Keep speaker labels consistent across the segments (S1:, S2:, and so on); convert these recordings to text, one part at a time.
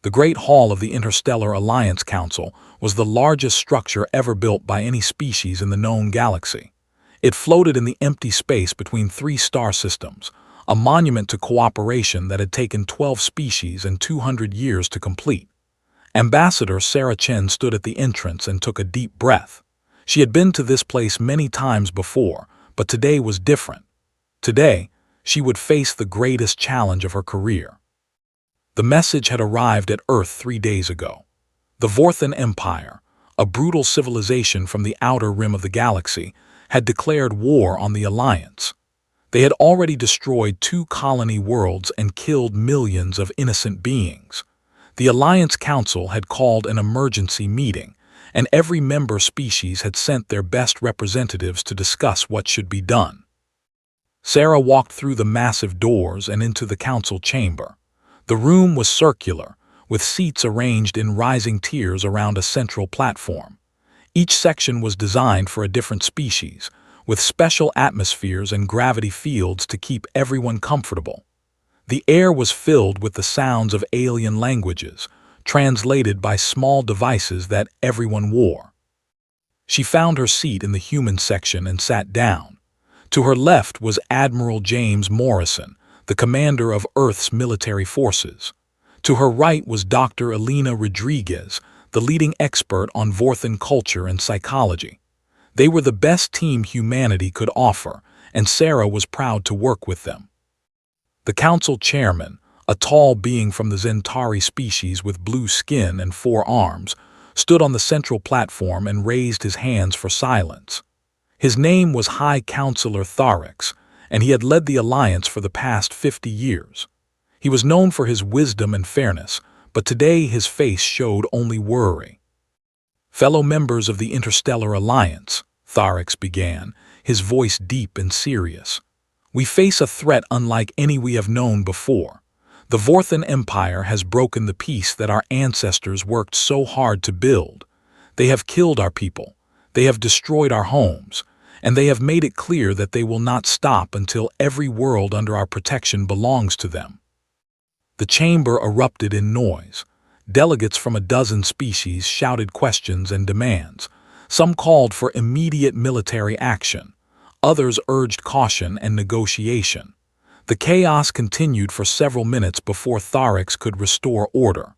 S1: The Great Hall of the Interstellar Alliance Council was the largest structure ever built by any species in the known galaxy. It floated in the empty space between three star systems, a monument to cooperation that had taken 12 species and 200 years to complete. Ambassador Sarah Chen stood at the entrance and took a deep breath. She had been to this place many times before, but today was different. Today, she would face the greatest challenge of her career. The message had arrived at Earth 3 days ago. The Vorthan Empire, a brutal civilization from the outer rim of the galaxy, had declared war on the Alliance. They had already destroyed 2 colony worlds and killed millions of innocent beings. The Alliance Council had called an emergency meeting, and every member species had sent their best representatives to discuss what should be done. Sarah walked through the massive doors and into the council chamber. The room was circular, with seats arranged in rising tiers around a central platform. Each section was designed for a different species, with special atmospheres and gravity fields to keep everyone comfortable. The air was filled with the sounds of alien languages, translated by small devices that everyone wore. She found her seat in the human section and sat down. To her left was Admiral James Morrison, the commander of Earth's military forces. To her right was Dr. Elena Rodriguez, the leading expert on Vorthan culture and psychology. They were the best team humanity could offer, and Sarah was proud to work with them. The council chairman, a tall being from the Zentari species with blue skin and 4 arms, stood on the central platform and raised his hands for silence. His name was High Counselor Tharix, and he had led the Alliance for the past 50 years. He was known for his wisdom and fairness, but today his face showed only worry. "Fellow members of the Interstellar Alliance," Tharix began, his voice deep and serious. "We face a threat unlike any we have known before. The Vorthan Empire has broken the peace that our ancestors worked so hard to build. They have killed our people, they have destroyed our homes, and they have made it clear that they will not stop until every world under our protection belongs to them." The chamber erupted in noise. Delegates from a dozen species shouted questions and demands. Some called for immediate military action. Others urged caution and negotiation. The chaos continued for several minutes before Tharix could restore order.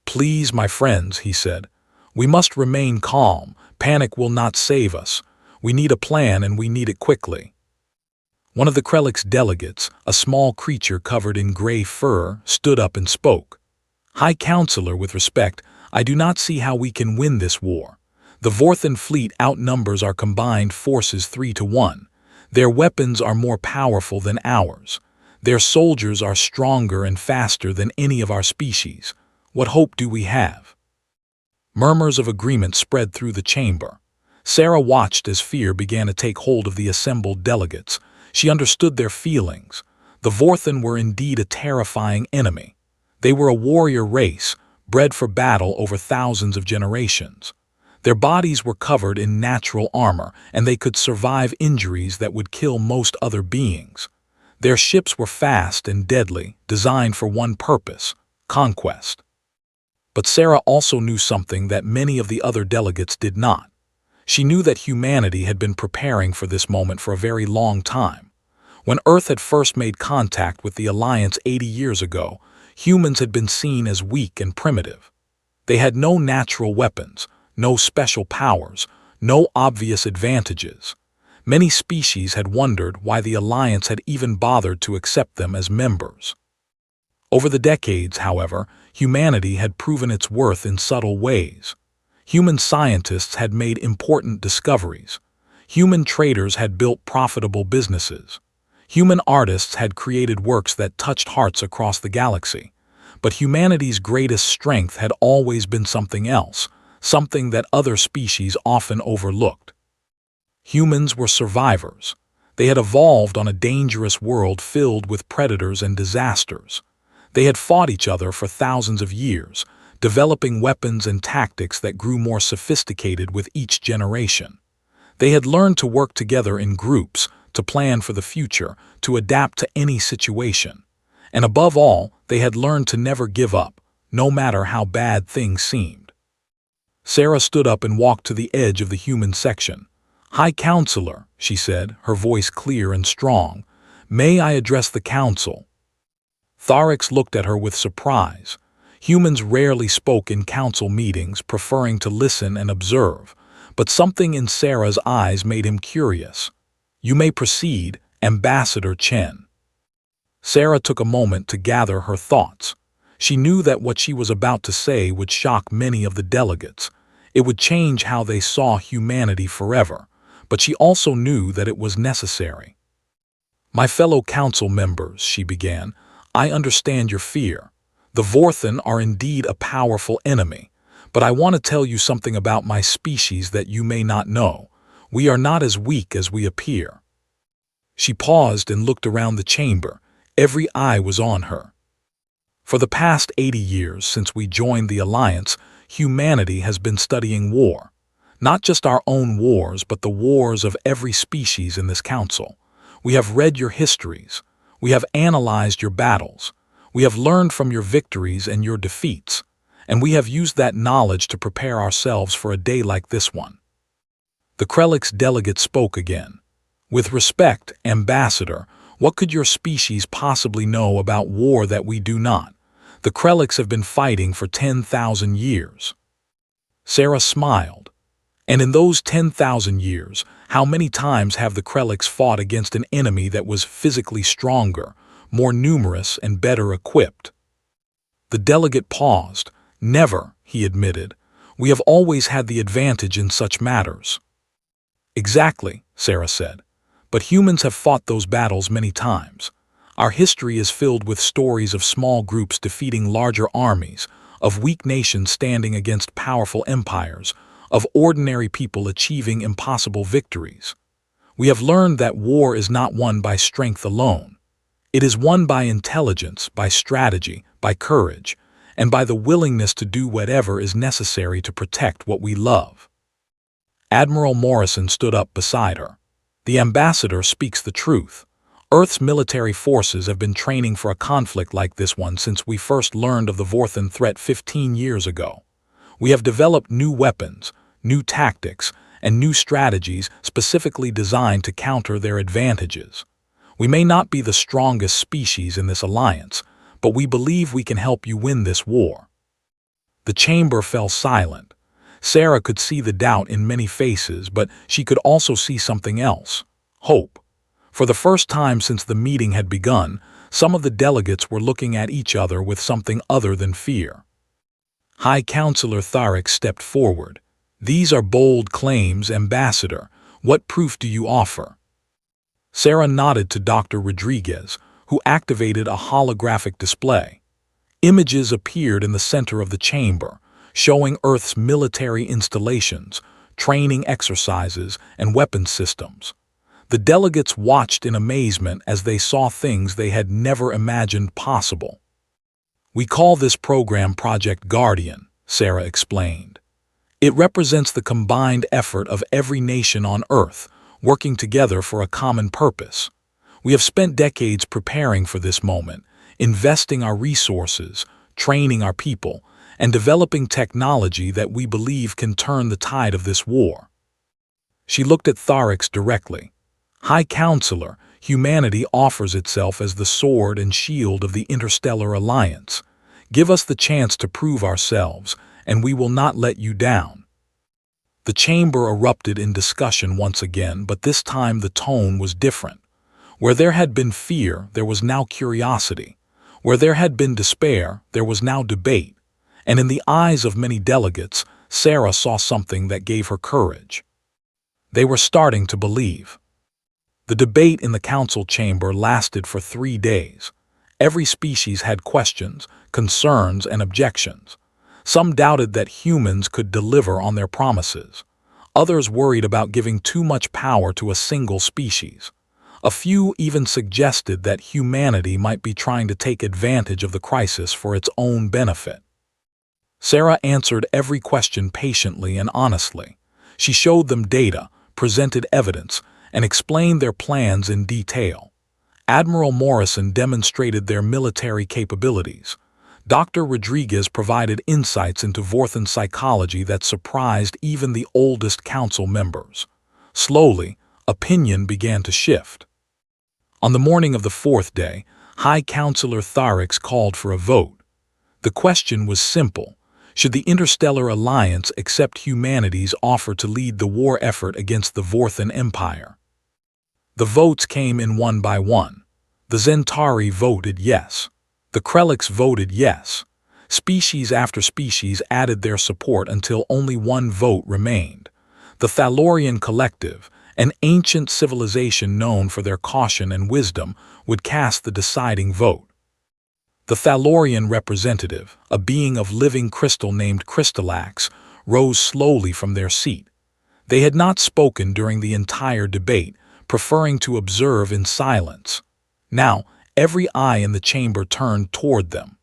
S1: "Please, my friends," he said, "we must remain calm. Panic will not save us. We need a plan, and we need it quickly." One of the Krelix delegates, a small creature covered in gray fur, stood up and spoke. "High Counselor, with respect, I do not see how we can win this war. The Vorthan fleet outnumbers our combined forces 3 to 1. Their weapons are more powerful than ours. Their soldiers are stronger and faster than any of our species. What hope do we have?" Murmurs of agreement spread through the chamber. Sarah watched as fear began to take hold of the assembled delegates. She understood their feelings. The Vorthan were indeed a terrifying enemy. They were a warrior race, bred for battle over thousands of generations. Their bodies were covered in natural armor, and they could survive injuries that would kill most other beings. Their ships were fast and deadly, designed for one purpose: conquest. But Sarah also knew something that many of the other delegates did not. She knew that humanity had been preparing for this moment for a very long time. When Earth had first made contact with the Alliance 80 years ago, humans had been seen as weak and primitive. They had no natural weapons, no special powers, no obvious advantages. Many species had wondered why the Alliance had even bothered to accept them as members. Over the decades, however, humanity had proven its worth in subtle ways. Human scientists had made important discoveries. Human traders had built profitable businesses. Human artists had created works that touched hearts across the galaxy. But humanity's greatest strength had always been something else, something that other species often overlooked. Humans were survivors. They had evolved on a dangerous world filled with predators and disasters. They had fought each other for thousands of years, developing weapons and tactics that grew more sophisticated with each generation. They had learned to work together in groups, to plan for the future, to adapt to any situation. And above all, they had learned to never give up, no matter how bad things seemed. Sarah stood up and walked to the edge of the human section. "High Counselor," she said, her voice clear and strong, "may I address the council?" Tharix looked at her with surprise. Humans rarely spoke in council meetings, preferring to listen and observe, but something in Sarah's eyes made him curious. "You may proceed, Ambassador Chen." Sarah took a moment to gather her thoughts. She knew that what she was about to say would shock many of the delegates. It would change how they saw humanity forever, but she also knew that it was necessary. "My fellow council members," she began, "I understand your fear. The Vorthen are indeed a powerful enemy, but I want to tell you something about my species that you may not know. We are not as weak as we appear." She paused and looked around the chamber. Every eye was on her. "For the past 80 years since we joined the Alliance, humanity has been studying war. Not just our own wars, but the wars of every species in this council. We have read your histories. We have analyzed your battles. We have learned from your victories and your defeats, and we have used that knowledge to prepare ourselves for a day like this one." The Krelix delegate spoke again. "With respect, Ambassador, what could your species possibly know about war that we do not? The Krelix have been fighting for 10,000 years." Sarah smiled. "And in those 10,000 years, how many times have the Krelix fought against an enemy that was physically stronger, more numerous, and better equipped?" The delegate paused. "Never," he admitted. "We have always had the advantage in such matters." "Exactly," Sarah said. "But humans have fought those battles many times. Our history is filled with stories of small groups defeating larger armies, of weak nations standing against powerful empires, of ordinary people achieving impossible victories. We have learned that war is not won by strength alone. It is won by intelligence, by strategy, by courage, and by the willingness to do whatever is necessary to protect what we love." Admiral Morrison stood up beside her. "The ambassador speaks the truth. Earth's military forces have been training for a conflict like this one since we first learned of the Vorthen threat 15 years ago. We have developed new weapons, new tactics, and new strategies specifically designed to counter their advantages. We may not be the strongest species in this alliance, but we believe we can help you win this war." The chamber fell silent. Sarah could see the doubt in many faces, but she could also see something else: hope. For the first time since the meeting had begun, some of the delegates were looking at each other with something other than fear. High Counselor Tharix stepped forward. "These are bold claims, Ambassador. What proof do you offer?" Sarah nodded to Dr. Rodriguez, who activated a holographic display. Images appeared in the center of the chamber, showing Earth's military installations, training exercises, and weapons systems. The delegates watched in amazement as they saw things they had never imagined possible. "We call this program Project Guardian," Sarah explained. "It represents the combined effort of every nation on Earth, working together for a common purpose. We have spent decades preparing for this moment, investing our resources, training our people, and developing technology that we believe can turn the tide of this war." She looked at Tharix directly. "High Counselor, humanity offers itself as the sword and shield of the Interstellar Alliance. Give us the chance to prove ourselves, and we will not let you down." The chamber erupted in discussion once again, but this time the tone was different. Where there had been fear, there was now curiosity. Where there had been despair, there was now debate. And in the eyes of many delegates, Sarah saw something that gave her courage. They were starting to believe. The debate in the council chamber lasted for 3 days. Every species had questions, concerns, and objections. Some doubted that humans could deliver on their promises. Others worried about giving too much power to a single species. A few even suggested that humanity might be trying to take advantage of the crisis for its own benefit. Sarah answered every question patiently and honestly. She showed them data, presented evidence, and explained their plans in detail. Admiral Morrison demonstrated their military capabilities. Dr. Rodriguez provided insights into Vorthan psychology that surprised even the oldest council members. Slowly, opinion began to shift. On the morning of the fourth day, High Counselor Tharix called for a vote. The question was simple. Should the Interstellar Alliance accept humanity's offer to lead the war effort against the Vorthan Empire? The votes came in one by one. The Zentari voted yes. The Krelix voted yes. Species after species added their support until only one vote remained. The Thalorian Collective, an ancient civilization known for their caution and wisdom, would cast the deciding vote. The Thalorian representative, a being of living crystal named Crystallax, rose slowly from their seat. They had not spoken during the entire debate, preferring to observe in silence. Now, every eye in the chamber turned toward them.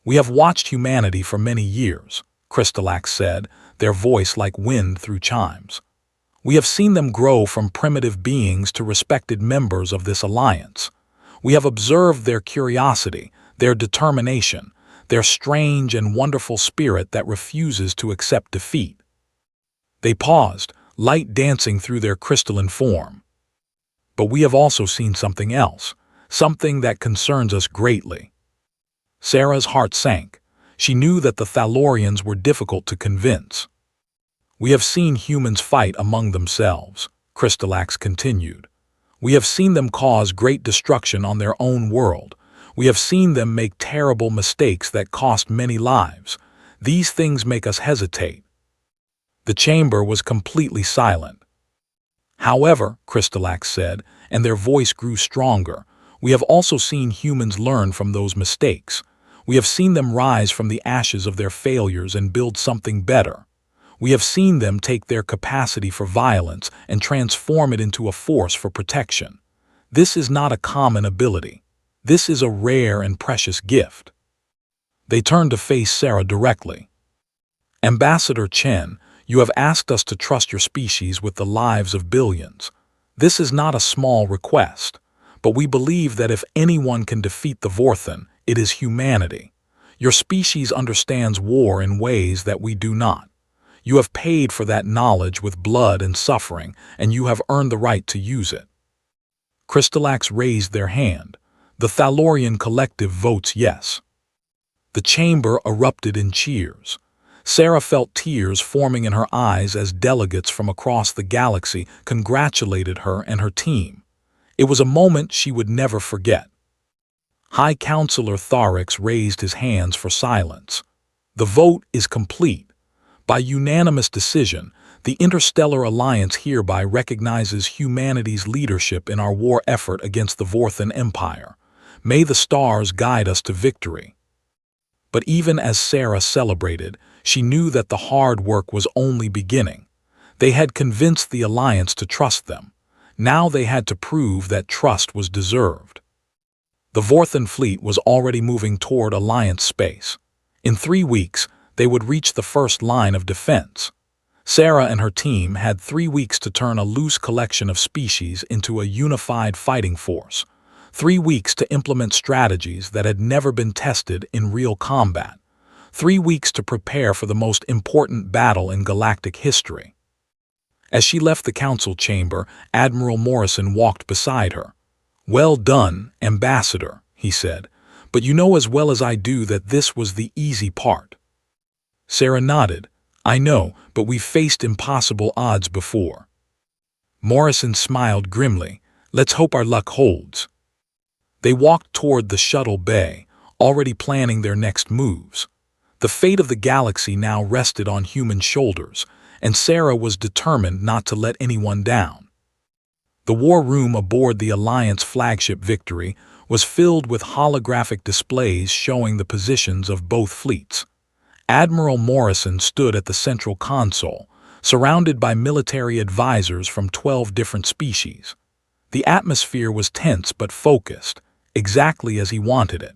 S1: "We have watched humanity for many years," Crystalllax said, their voice like wind through chimes. "We have seen them grow from primitive beings to respected members of this alliance. We have observed their curiosity, their determination, their strange and wonderful spirit that refuses to accept defeat." They paused, light dancing through their crystalline form. "But we have also seen something else, something that concerns us greatly." Sarah's heart sank. She knew that the Thalorians were difficult to convince. "We have seen humans fight among themselves," Crystalllax continued. "We have seen them cause great destruction on their own world. We have seen them make terrible mistakes that cost many lives. These things make us hesitate." The chamber was completely silent. "However," Crystalllax said, and their voice grew stronger, "we have also seen humans learn from those mistakes. We have seen them rise from the ashes of their failures and build something better. We have seen them take their capacity for violence and transform it into a force for protection. This is not a common ability. This is a rare and precious gift." They turned to face Sarah directly. "Ambassador Chen, you have asked us to trust your species with the lives of billions. This is not a small request, but we believe that if anyone can defeat the Vorthan, it is humanity. Your species understands war in ways that we do not. You have paid for that knowledge with blood and suffering, and you have earned the right to use it." Crystalllax raised their hand. The Thalorian Collective votes yes. The chamber erupted in cheers. Sarah felt tears forming in her eyes as delegates from across the galaxy congratulated her and her team. It was a moment she would never forget. High Counselor Tharix raised his hands for silence. "The vote is complete. By unanimous decision, the Interstellar Alliance hereby recognizes humanity's leadership in our war effort against the Vorthan Empire. May the stars guide us to victory." But even as Sarah celebrated, she knew that the hard work was only beginning. They had convinced the Alliance to trust them. Now they had to prove that trust was deserved. The Vorthan fleet was already moving toward Alliance space. In 3 weeks, they would reach the first line of defense. Sarah and her team had 3 weeks to turn a loose collection of species into a unified fighting force. 3 weeks to implement strategies that had never been tested in real combat. 3 weeks to prepare for the most important battle in galactic history. As she left the council chamber, Admiral Morrison walked beside her. "Well done, Ambassador," he said, "but you know as well as I do that this was the easy part." Sarah nodded. "I know, but we've faced impossible odds before." Morrison smiled grimly. "Let's hope our luck holds." They walked toward the shuttle bay, already planning their next moves. The fate of the galaxy now rested on human shoulders, and Sarah was determined not to let anyone down. The war room aboard the Alliance flagship Victory was filled with holographic displays showing the positions of both fleets. Admiral Morrison stood at the central console, surrounded by military advisors from 12 different species. The atmosphere was tense but focused, exactly as he wanted it.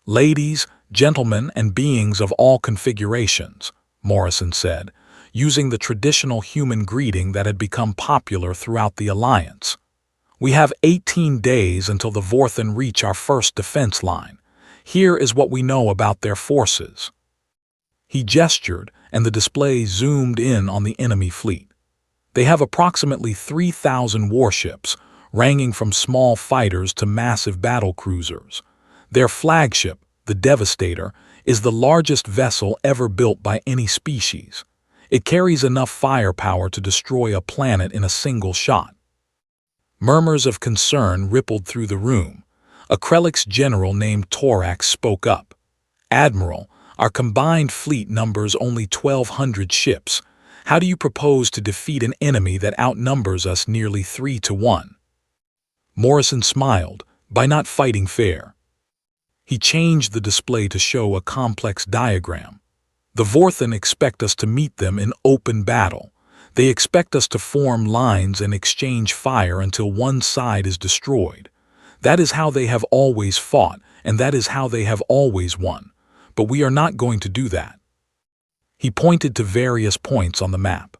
S1: "Ladies, gentlemen, and beings of all configurations," Morrison said, using the traditional human greeting that had become popular throughout the Alliance. "We have 18 days until the Vorthan reach our first defense line. Here is what we know about their forces." He gestured, and the display zoomed in on the enemy fleet. They have approximately 3,000 warships, ranging from small fighters to massive battle cruisers. Their flagship, the Devastator, is the largest vessel ever built by any species. It carries enough firepower to destroy a planet in a single shot. Murmurs of concern rippled through the room. A Krelix general named Torax spoke up. "Admiral, our combined fleet numbers only 1,200 ships. How do you propose to defeat an enemy that outnumbers us nearly 3-1? Morrison smiled. "By not fighting fair." He changed the display to show a complex diagram. "The Vorthen expect us to meet them in open battle. They expect us to form lines and exchange fire until one side is destroyed. That is how they have always fought, and that is how they have always won. But we are not going to do that." He pointed to various points on the map.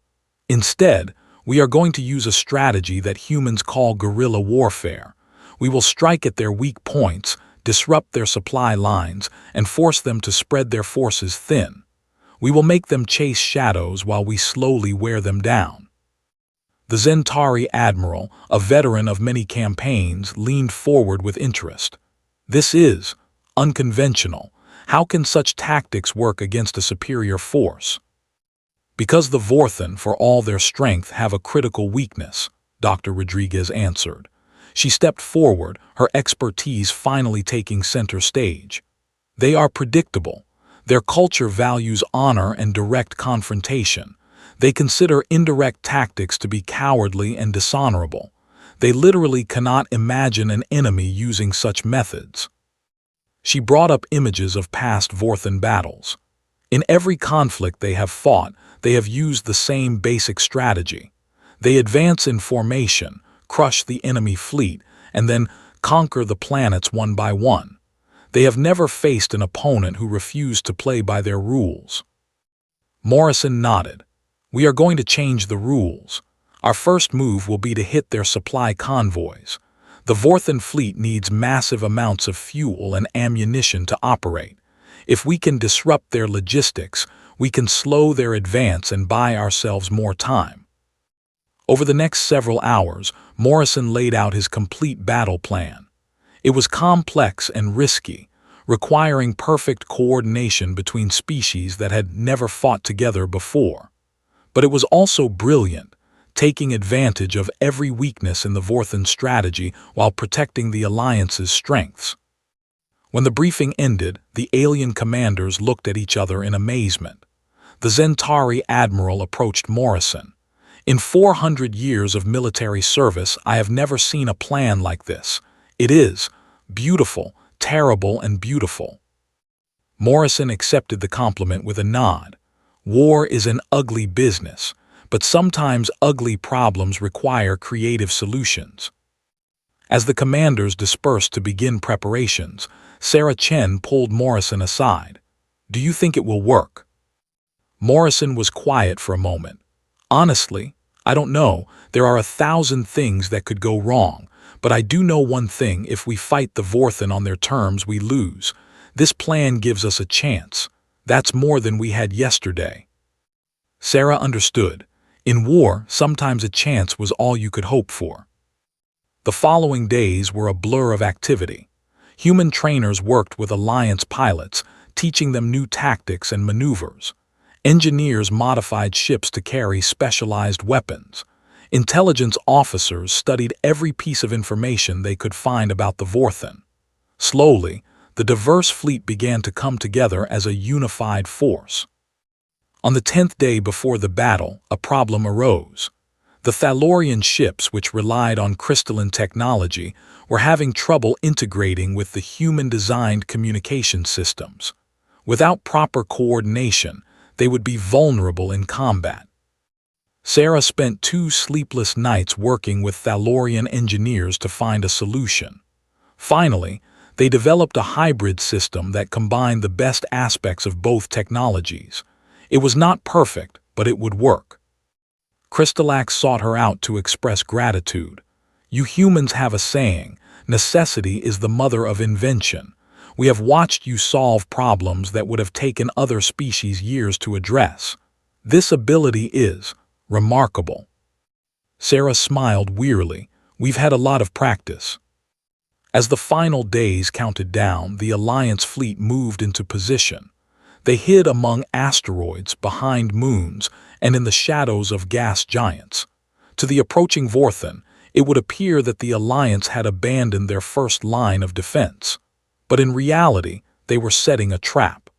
S1: "Instead, we are going to use a strategy that humans call guerrilla warfare. We will strike at their weak points, disrupt their supply lines, and force them to spread their forces thin. We will make them chase shadows while we slowly wear them down." The Zentari admiral, a veteran of many campaigns, leaned forward with interest. "This is unconventional. How can such tactics work against a superior force?" "Because the Vorthen, for all their strength, have a critical weakness," Dr. Rodriguez answered. She stepped forward, her expertise finally taking center stage. "They are predictable. Their culture values honor and direct confrontation. They consider indirect tactics to be cowardly and dishonorable. They literally cannot imagine an enemy using such methods." She brought up images of past Vorthen battles. "In every conflict they have fought, they have used the same basic strategy. They advance in formation, crush the enemy fleet, and then conquer the planets one by one. They have never faced an opponent who refused to play by their rules." Morrison nodded. "We are going to change the rules. Our first move will be to hit their supply convoys. The Vorthen fleet needs massive amounts of fuel and ammunition to operate. If we can disrupt their logistics, we can slow their advance and buy ourselves more time." Over the next several hours, Morrison laid out his complete battle plan. It was complex and risky, requiring perfect coordination between species that had never fought together before. But it was also brilliant, taking advantage of every weakness in the Vorthen strategy while protecting the Alliance's strengths. When the briefing ended, the alien commanders looked at each other in amazement. The Zentari admiral approached Morrison. "In 400 years of military service, I have never seen a plan like this. It is beautiful, terrible, and beautiful." Morrison accepted the compliment with a nod. "War is an ugly business, but sometimes ugly problems require creative solutions." As the commanders dispersed to begin preparations, Sarah Chen pulled Morrison aside. "Do you think it will work?" Morrison was quiet for a moment. "Honestly, I don't know. There are 1,000 things that could go wrong, but I do know one thing: if we fight the Vorthen on their terms, we lose. This plan gives us a chance. That's more than we had yesterday." Sarah understood. In war, sometimes a chance was all you could hope for. The following days were a blur of activity. Human trainers worked with Alliance pilots, teaching them new tactics and maneuvers. Engineers modified ships to carry specialized weapons. Intelligence officers studied every piece of information they could find about the Vorthen. Slowly, the diverse fleet began to come together as a unified force. On the 10th day before the battle, a problem arose. The Thalorian ships, which relied on crystalline technology, were having trouble integrating with the human-designed communication systems. Without proper coordination, they would be vulnerable in combat. Sarah spent 2 sleepless nights working with Thalorian engineers to find a solution. Finally, they developed a hybrid system that combined the best aspects of both technologies. It was not perfect, but it would work. Crystallax sought her out to express gratitude. "You humans have a saying, necessity is the mother of invention. We have watched you solve problems that would have taken other species years to address. This ability is remarkable." Sarah smiled wearily. "We've had a lot of practice." As the final days counted down, the Alliance fleet moved into position. They hid among asteroids, behind moons, and in the shadows of gas giants. To the approaching Vorthan, it would appear that the Alliance had abandoned their first line of defense. But in reality, they were setting a trap.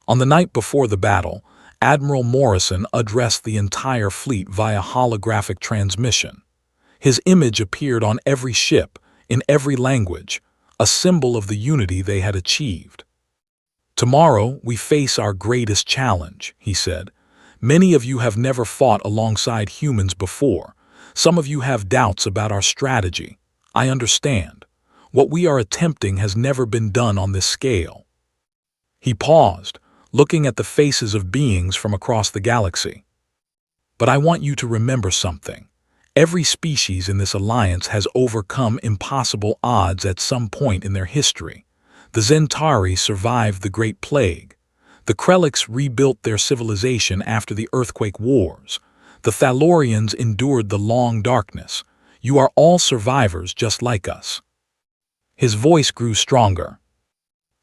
S1: On the night before the battle, Admiral Morrison addressed the entire fleet via holographic transmission. His image appeared on every ship, in every language, a symbol of the unity they had achieved. "Tomorrow, we face our greatest challenge," he said. "Many of you have never fought alongside humans before. Some of you have doubts about our strategy. I understand. What we are attempting has never been done on this scale." He paused, looking at the faces of beings from across the galaxy. "But I want you to remember something. Every species in this alliance has overcome impossible odds at some point in their history. The Zentari survived the Great Plague. The Krelliks rebuilt their civilization after the Earthquake Wars. The Thalorians endured the Long Darkness. You are all survivors just like us." His voice grew stronger.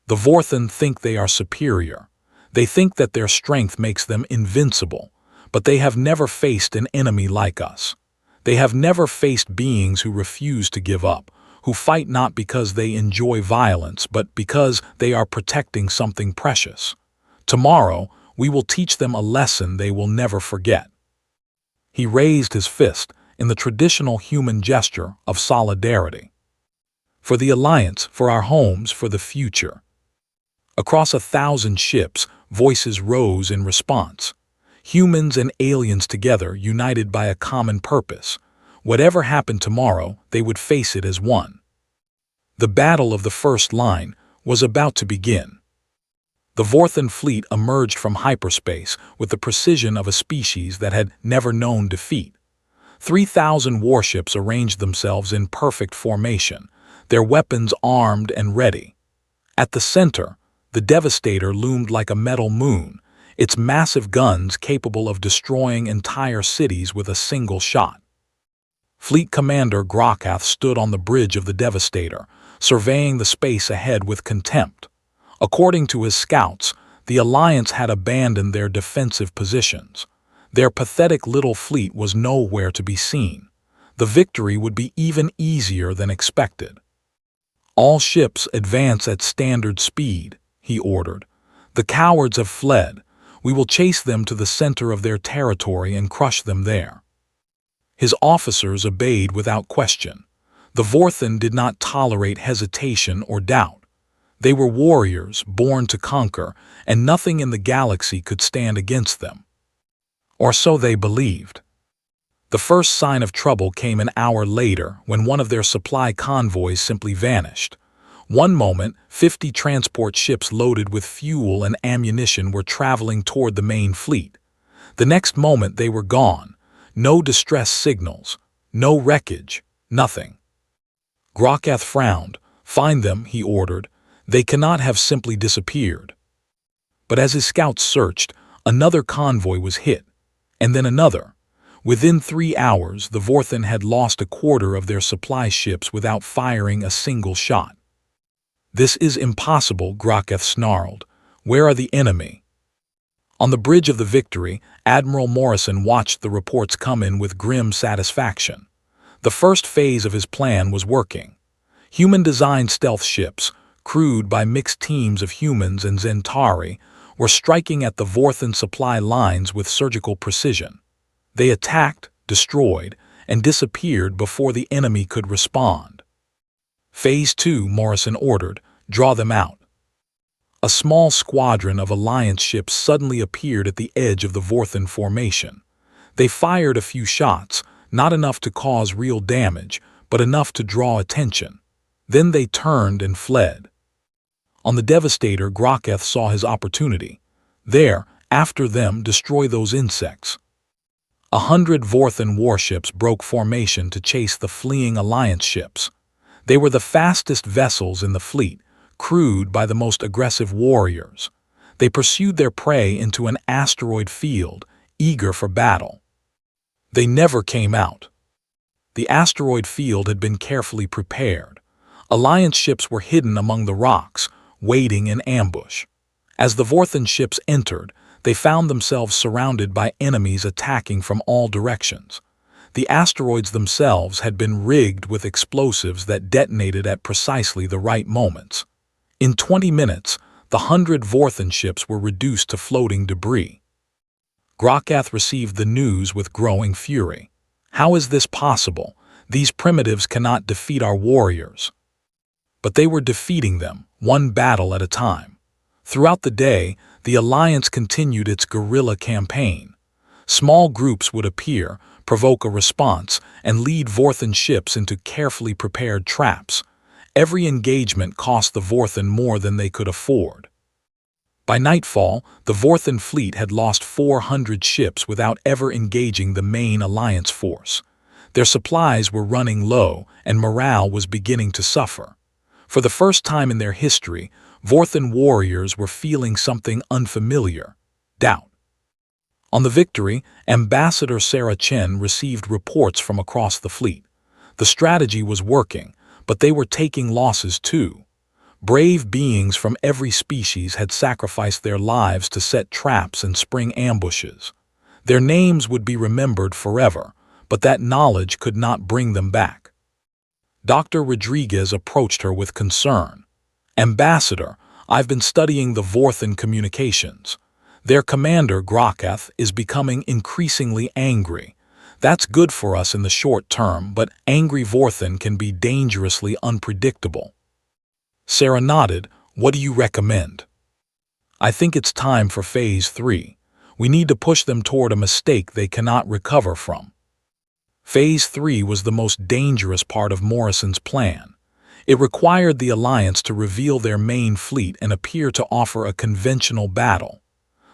S1: "The Vorthan think they are superior. They think that their strength makes them invincible, but they have never faced an enemy like us. They have never faced beings who refuse to give up, who fight not because they enjoy violence, but because they are protecting something precious. Tomorrow, we will teach them a lesson they will never forget." He raised his fist in the traditional human gesture of solidarity. "For the Alliance, for our homes, for the future." Across 1,000 ships, voices rose in response. Humans and aliens together, united by a common purpose. Whatever happened tomorrow, they would face it as one. The battle of the first line was about to begin. The Vorthan fleet emerged from hyperspace with the precision of a species that had never known defeat. 3,000 warships arranged themselves in perfect formation, their weapons armed and ready. At the center, the Devastator loomed like a metal moon, its massive guns capable of destroying entire cities with a single shot. Fleet Commander Grokath stood on the bridge of the Devastator, surveying the space ahead with contempt. According to his scouts, the Alliance had abandoned their defensive positions. Their pathetic little fleet was nowhere to be seen. The victory would be even easier than expected. "All ships advance at standard speed," he ordered. "The cowards have fled. We will chase them to the center of their territory and crush them there." His officers obeyed without question. The Vorthan did not tolerate hesitation or doubt. They were warriors born to conquer, and nothing in the galaxy could stand against them. Or so they believed. The first sign of trouble came an hour later when one of their supply convoys simply vanished. One moment, 50 transport ships loaded with fuel and ammunition were traveling toward the main fleet. The next moment they were gone. No distress signals, no wreckage, nothing. Grokath frowned. "Find them," he ordered. "They cannot have simply disappeared." But as his scouts searched, another convoy was hit, and then another. Within 3 hours, the Vorthan had lost a quarter of their supply ships without firing a single shot. "This is impossible," Grokath snarled. "Where are the enemy?" On the bridge of the Victory, Admiral Morrison watched the reports come in with grim satisfaction. The first phase of his plan was working. Human-designed stealth ships, crewed by mixed teams of humans and Zentari, were striking at the Vorthan supply lines with surgical precision. They attacked, destroyed, and disappeared before the enemy could respond. "Phase 2, Morrison ordered. "Draw them out." A small squadron of Alliance ships suddenly appeared at the edge of the Vorthan formation. They fired a few shots, not enough to cause real damage, but enough to draw attention. Then they turned and fled. On the Devastator, Grokath saw his opportunity. There, after them, destroy those insects. 100 Vorthan warships broke formation to chase the fleeing Alliance ships. They were the fastest vessels in the fleet, crewed by the most aggressive warriors. They pursued their prey into an asteroid field, eager for battle. They never came out. The asteroid field had been carefully prepared. Alliance ships were hidden among the rocks, waiting in ambush. As the Vorthan ships entered, they found themselves surrounded by enemies attacking from all directions. The asteroids themselves had been rigged with explosives that detonated at precisely the right moments. In 20 minutes, the 100 Vorthan ships were reduced to floating debris. Grokath received the news with growing fury. How is this possible? These primitives cannot defeat our warriors. But they were defeating them, one battle at a time. Throughout the day, the Alliance continued its guerrilla campaign. Small groups would appear, provoke a response, and lead Vorthan ships into carefully prepared traps. Every engagement cost the Vorthan more than they could afford. By nightfall, the Vorthan fleet had lost 400 ships without ever engaging the main Alliance force. Their supplies were running low, and morale was beginning to suffer. For the first time in their history, Vorthan warriors were feeling something unfamiliar: doubt. On the Victory, Ambassador Sarah Chen received reports from across the fleet. The strategy was working, but they were taking losses too. Brave beings from every species had sacrificed their lives to set traps and spring ambushes. Their names would be remembered forever, but that knowledge could not bring them back. Dr. Rodriguez approached her with concern. "Ambassador, I've been studying the Vorthan communications. Their commander, Grokath, is becoming increasingly angry. That's good for us in the short term, but angry Vorthan can be dangerously unpredictable." Sarah nodded. "What do you recommend?" "I think it's time for Phase 3. We need to push them toward a mistake they cannot recover from." Phase 3 was the most dangerous part of Morrison's plan. It required the Alliance to reveal their main fleet and appear to offer a conventional battle.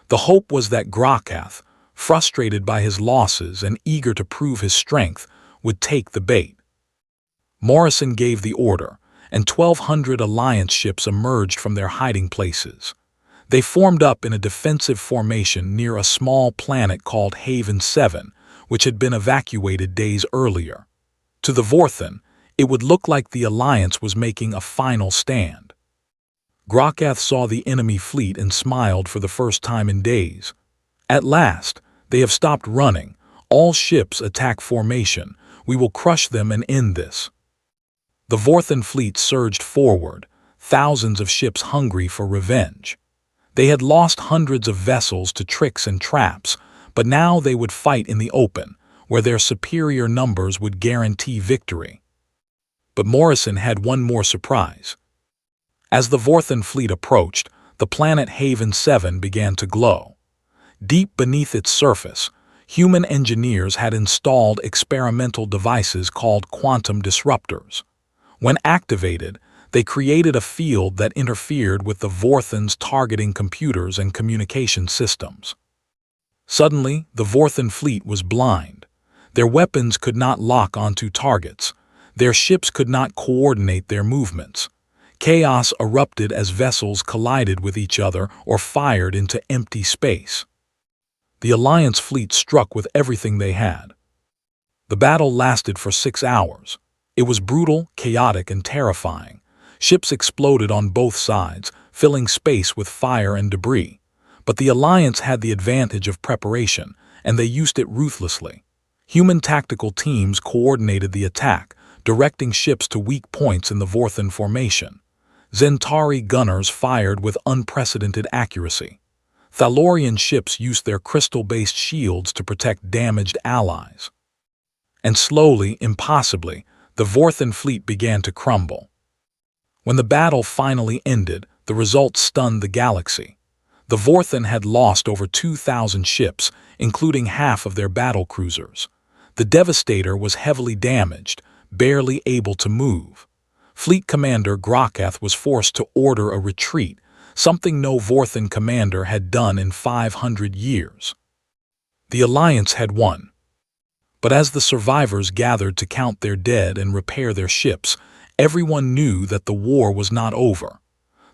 S1: The hope was that Grokath, frustrated by his losses and eager to prove his strength, would take the bait. Morrison gave the order, and 1,200 Alliance ships emerged from their hiding places. They formed up in a defensive formation near a small planet called Haven 7, which had been evacuated days earlier. To the Vorthan, it would look like the Alliance was making a final stand. Grokath saw the enemy fleet and smiled for the first time in days. "At last, they have stopped running. All ships attack formation. We will crush them and end this." The Vorthan fleet surged forward, thousands of ships hungry for revenge. They had lost hundreds of vessels to tricks and traps, but now they would fight in the open, where their superior numbers would guarantee victory. But Morrison had one more surprise. As the Vorthan fleet approached, the planet Haven 7 began to glow. Deep beneath its surface, human engineers had installed experimental devices called quantum disruptors. When activated, they created a field that interfered with the Vorthan's targeting computers and communication systems. Suddenly, the Vorthan fleet was blind. Their weapons could not lock onto targets. Their ships could not coordinate their movements. Chaos erupted as vessels collided with each other or fired into empty space. The Alliance fleet struck with everything they had. The battle lasted for 6 hours. It was brutal, chaotic, and terrifying. Ships exploded on both sides, filling space with fire and debris. But the Alliance had the advantage of preparation, and they used it ruthlessly. Human tactical teams coordinated the attack, directing ships to weak points in the Vorthan formation. Zentari gunners fired with unprecedented accuracy. Thalorian ships used their crystal-based shields to protect damaged allies. And slowly, impossibly, the Vorthan fleet began to crumble. When the battle finally ended, the result stunned the galaxy. The Vorthan had lost over 2,000 ships, including half of their battle cruisers. The Devastator was heavily damaged, barely able to move. Fleet Commander Grokath was forced to order a retreat, something no Vorthan commander had done in 500 years. The Alliance had won. But as the survivors gathered to count their dead and repair their ships, everyone knew that the war was not over.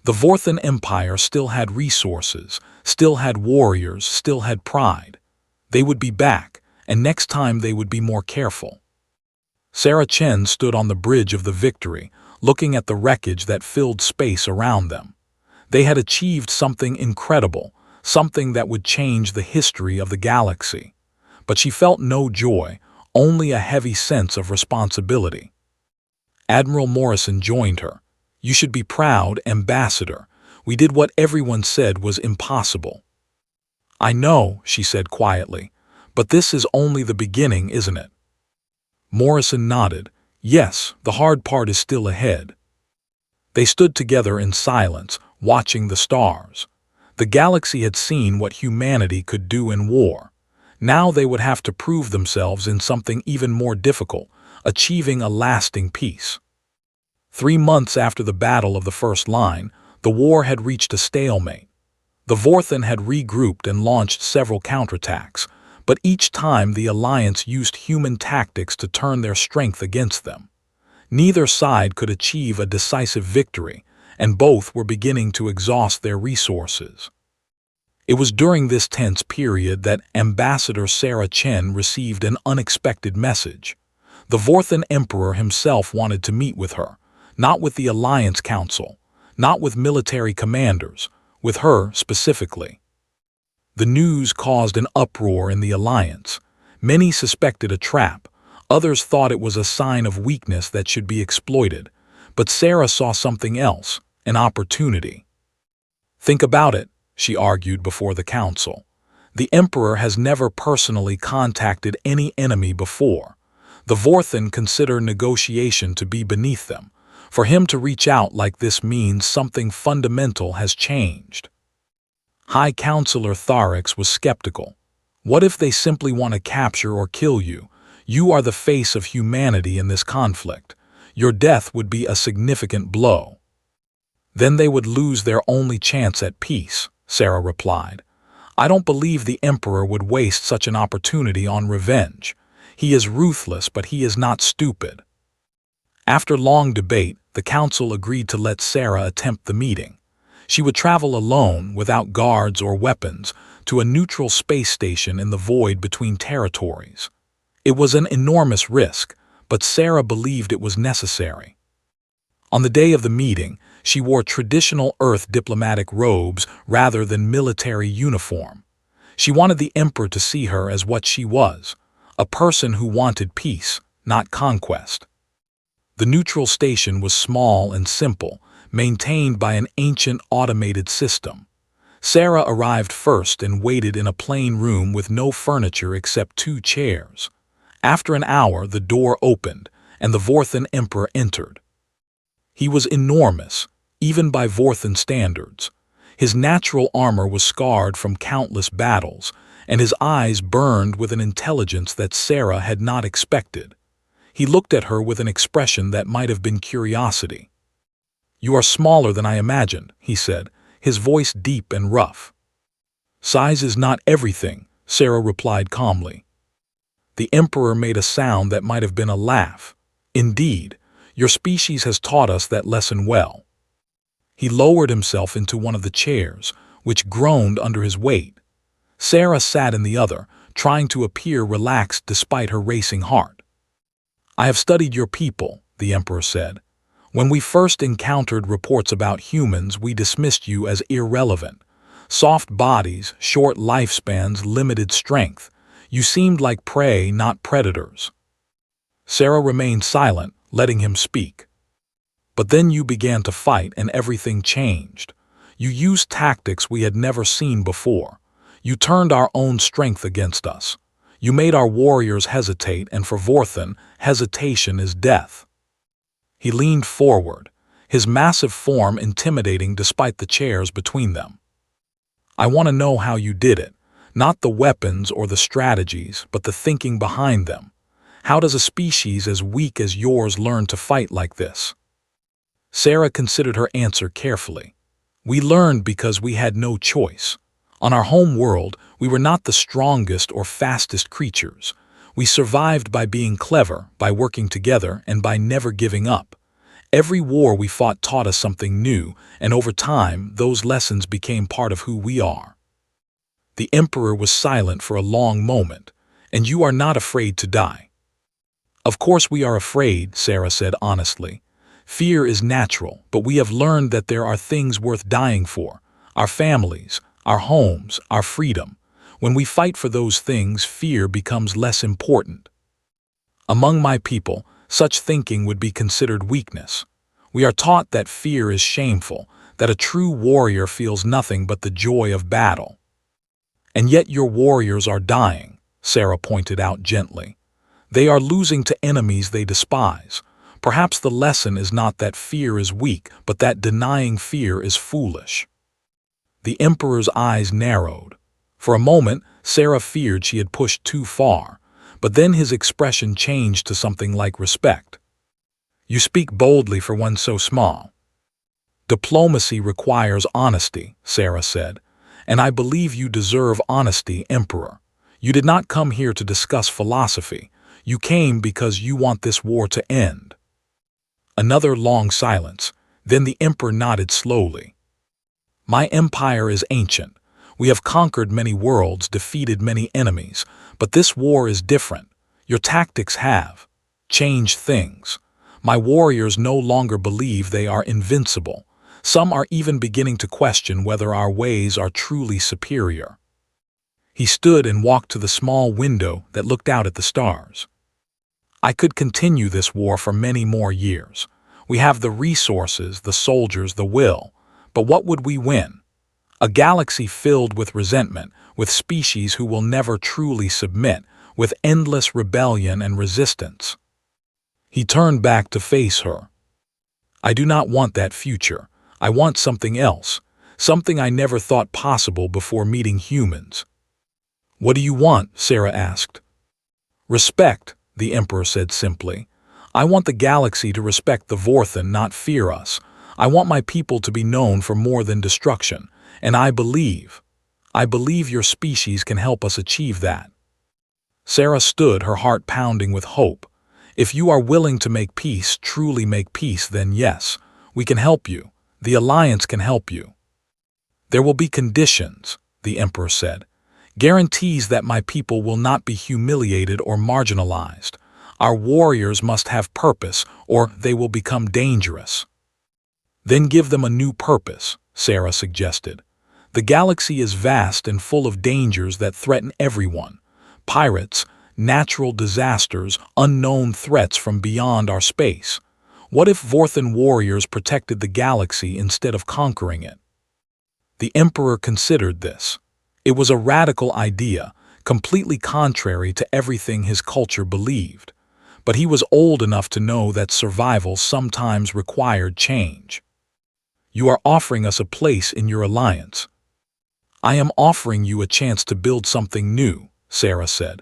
S1: The Vorthan Empire still had resources, still had warriors, still had pride. They would be back, and next time they would be more careful. Sarah Chen stood on the bridge of the Victory, looking at the wreckage that filled space around them. They had achieved something incredible, something that would change the history of the galaxy. But she felt no joy, only a heavy sense of responsibility. Admiral Morrison joined her. "You should be proud, Ambassador. We did what everyone said was impossible." "I know," she said quietly, "but this is only the beginning, isn't it?" Morrison nodded. "Yes, the hard part is still ahead." They stood together in silence, watching the stars. The galaxy had seen what humanity could do in war. Now they would have to prove themselves in something even more difficult, achieving a lasting peace. 3 months after the Battle of the First Line, the war had reached a stalemate. The Vorthan had regrouped and launched several counterattacks, but each time the Alliance used human tactics to turn their strength against them. Neither side could achieve a decisive victory, and both were beginning to exhaust their resources. It was during this tense period that Ambassador Sarah Chen received an unexpected message. The Vorthan Emperor himself wanted to meet with her, not with the Alliance Council, not with military commanders, with her specifically. The news caused an uproar in the Alliance. Many suspected a trap, others thought it was a sign of weakness that should be exploited, but Sarah saw something else, an opportunity. "Think about it," she argued before the council. "The Emperor has never personally contacted any enemy before. The Vorthan consider negotiation to be beneath them. For him to reach out like this means something fundamental has changed." High Counselor Tharix was skeptical. "What if they simply want to capture or kill you? You are the face of humanity in this conflict. Your death would be a significant blow." "Then they would lose their only chance at peace," Sarah replied. "I don't believe the Emperor would waste such an opportunity on revenge. He is ruthless, but he is not stupid." After long debate, the council agreed to let Sarah attempt the meeting. She would travel alone, without guards or weapons, to a neutral space station in the void between territories. It was an enormous risk, but Sarah believed it was necessary. On the day of the meeting, she wore traditional Earth diplomatic robes rather than military uniform. She wanted the Emperor to see her as what she was, a person who wanted peace, not conquest. The neutral station was small and simple, maintained by an ancient automated system. Sarah arrived first and waited in a plain room with no furniture except 2 chairs. After an hour, the door opened, and the Vorthan Emperor entered. He was enormous, even by Vorthan standards. His natural armor was scarred from countless battles, and his eyes burned with an intelligence that Sarah had not expected. He looked at her with an expression that might have been curiosity. "You are smaller than I imagined," he said, his voice deep and rough. "Size is not everything," Sarah replied calmly. The Emperor made a sound that might have been a laugh. "Indeed, your species has taught us that lesson well." He lowered himself into one of the chairs, which groaned under his weight. Sarah sat in the other, trying to appear relaxed despite her racing heart. "I have studied your people," the Emperor said. "When we first encountered reports about humans, we dismissed you as irrelevant. Soft bodies, short lifespans, limited strength. You seemed like prey, not predators." Sarah remained silent, letting him speak. "But then you began to fight and everything changed. You used tactics we had never seen before. You turned our own strength against us. You made our warriors hesitate, and for Vorthan, hesitation is death." He leaned forward, his massive form intimidating despite the chairs between them. "I want to know how you did it. Not the weapons or the strategies, but the thinking behind them. How does a species as weak as yours learn to fight like this?" Sarah considered her answer carefully. "We learned because we had no choice. On our home world, we were not the strongest or fastest creatures. We survived by being clever, by working together, and by never giving up. Every war we fought taught us something new, and over time, those lessons became part of who we are. The Emperor was silent for a long moment. And you are not afraid to die. Of course we are afraid, Sarah said honestly. Fear is natural, but we have learned that there are things worth dying for. Our families, our homes, our freedom. When we fight for those things, fear becomes less important. Among my people, such thinking would be considered weakness. We are taught that fear is shameful, that a true warrior feels nothing but the joy of battle. And yet your warriors are dying, Sarah pointed out gently. They are losing to enemies they despise. Perhaps the lesson is not that fear is weak, but that denying fear is foolish. The Emperor's eyes narrowed. For a moment, Sarah feared she had pushed too far, but then his expression changed to something like respect. You speak boldly for one so small. Diplomacy requires honesty, Sarah said. And I believe you deserve honesty, Emperor. You did not come here to discuss philosophy. You came because you want this war to end. Another long silence. Then the Emperor nodded slowly. My empire is ancient. We have conquered many worlds, defeated many enemies. But this war is different. Your tactics have changed things. My warriors no longer believe they are invincible. Some are even beginning to question whether our ways are truly superior. He stood and walked to the small window that looked out at the stars. I could continue this war for many more years. We have the resources, the soldiers, the will. But what would we win? A galaxy filled with resentment, with species who will never truly submit, with endless rebellion and resistance. He turned back to face her. I do not want that future. I want something else, something I never thought possible before meeting humans. What do you want? Sarah asked. Respect, the Emperor said simply. I want the galaxy to respect the Vorthan, not fear us. I want my people to be known for more than destruction, and I believe your species can help us achieve that. Sarah stood, her heart pounding with hope. If you are willing to make peace, truly make peace, then yes, we can help you. The Alliance can help you. There will be conditions, the Emperor said. Guarantees that my people will not be humiliated or marginalized. Our warriors must have purpose, or they will become dangerous. Then give them a new purpose, Sarah suggested. The galaxy is vast and full of dangers that threaten everyone. Pirates, natural disasters, unknown threats from beyond our space. What if Vorthan warriors protected the galaxy instead of conquering it? The Emperor considered this. It was a radical idea, completely contrary to everything his culture believed. But he was old enough to know that survival sometimes required change. You are offering us a place in your alliance. I am offering you a chance to build something new, Sarah said.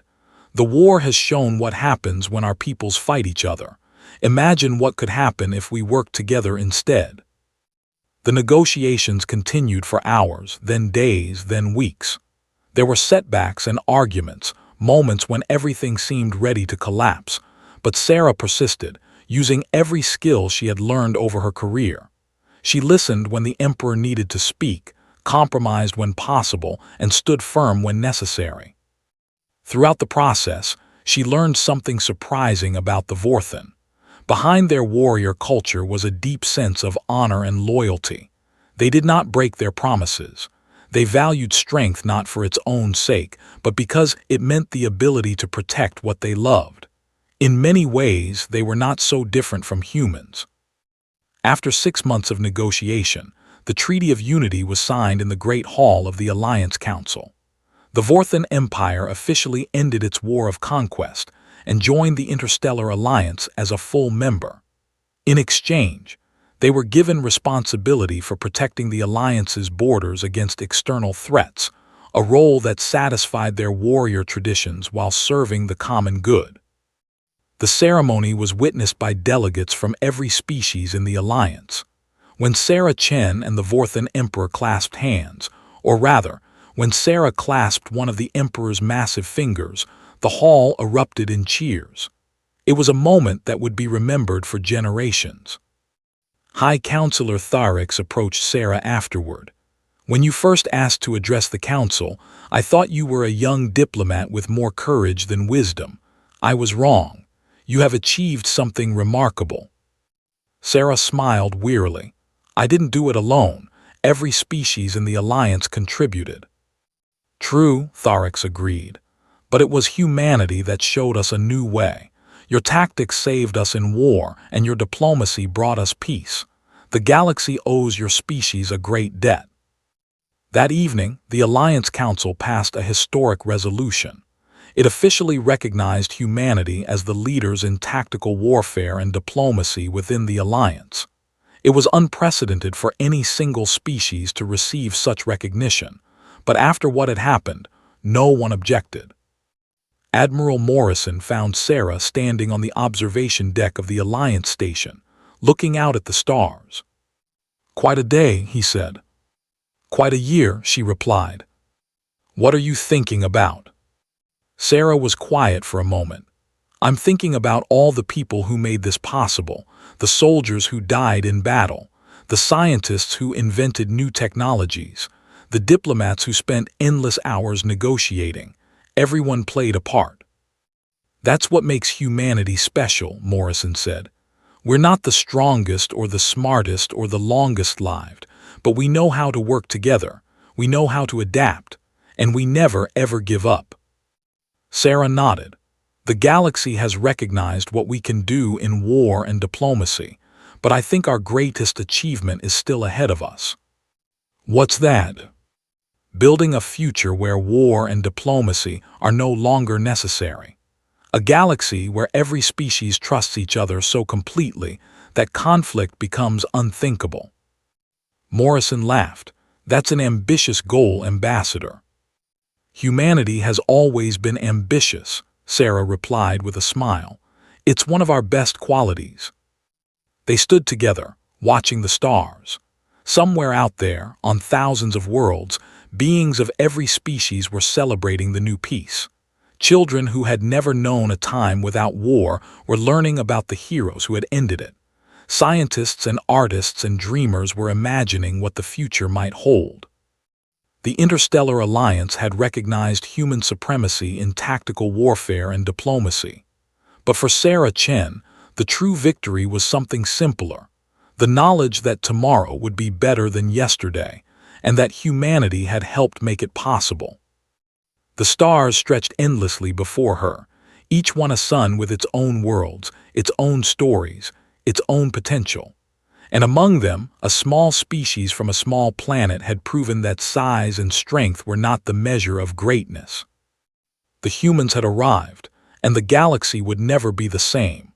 S1: The war has shown what happens when our peoples fight each other. Imagine what could happen if we worked together instead. The negotiations continued for hours, then days, then weeks. There were setbacks and arguments, moments when everything seemed ready to collapse. But Sarah persisted, using every skill she had learned over her career. She listened when the Emperor needed to speak, compromised when possible, and stood firm when necessary. Throughout the process, she learned something surprising about the Vorthan. Behind their warrior culture was a deep sense of honor and loyalty. They did not break their promises. They valued strength not for its own sake, but because it meant the ability to protect what they loved. In many ways, they were not so different from humans. After 6 months of negotiation, the Treaty of Unity was signed in the Great Hall of the Alliance Council. The Vorthan Empire officially ended its war of conquest and joined the Interstellar Alliance as a full member. In exchange, they were given responsibility for protecting the Alliance's borders against external threats, a role that satisfied their warrior traditions while serving the common good. The ceremony was witnessed by delegates from every species in the Alliance. When Sarah Chen and the Vorthan Emperor clasped hands, or rather, when Sarah clasped one of the Emperor's massive fingers, the hall erupted in cheers. It was a moment that would be remembered for generations. High Counselor Tharix approached Sarah afterward. When you first asked to address the council, I thought you were a young diplomat with more courage than wisdom. I was wrong. You have achieved something remarkable. Sarah smiled wearily. I didn't do it alone. Every species in the Alliance contributed. True, Tharix agreed. But it was humanity that showed us a new way. Your tactics saved us in war, and your diplomacy brought us peace. The galaxy owes your species a great debt. That evening, the Alliance Council passed a historic resolution. It officially recognized humanity as the leaders in tactical warfare and diplomacy within the Alliance. It was unprecedented for any single species to receive such recognition, but after what had happened, no one objected. Admiral Morrison found Sarah standing on the observation deck of the Alliance station, looking out at the stars. "Quite a day," he said. "Quite a year," she replied. "What are you thinking about?" Sarah was quiet for a moment. "I'm thinking about all the people who made this possible, the soldiers who died in battle, the scientists who invented new technologies, the diplomats who spent endless hours negotiating. Everyone played a part." "That's what makes humanity special," Morrison said. "We're not the strongest or the smartest or the longest-lived, but we know how to work together, we know how to adapt, and we never ever give up." Sarah nodded. "The galaxy has recognized what we can do in war and diplomacy, but I think our greatest achievement is still ahead of us." "What's that?" "Building a future where war and diplomacy are no longer necessary. A galaxy where every species trusts each other so completely that conflict becomes unthinkable." Morrison laughed. "That's an ambitious goal, Ambassador." "Humanity has always been ambitious," Sarah replied with a smile. "It's one of our best qualities." They stood together, watching the stars. Somewhere out there, on thousands of worlds, beings of every species were celebrating the new peace. Children who had never known a time without war were learning about the heroes who had ended it. Scientists and artists and dreamers were imagining what the future might hold. The Interstellar Alliance had recognized human supremacy in tactical warfare and diplomacy. But for Sarah Chen, the true victory was something simpler: the knowledge that tomorrow would be better than yesterday, and that humanity had helped make it possible. The stars stretched endlessly before her, each one a sun with its own worlds, its own stories, its own potential. And among them, a small species from a small planet had proven that size and strength were not the measure of greatness. The humans had arrived, and the galaxy would never be the same.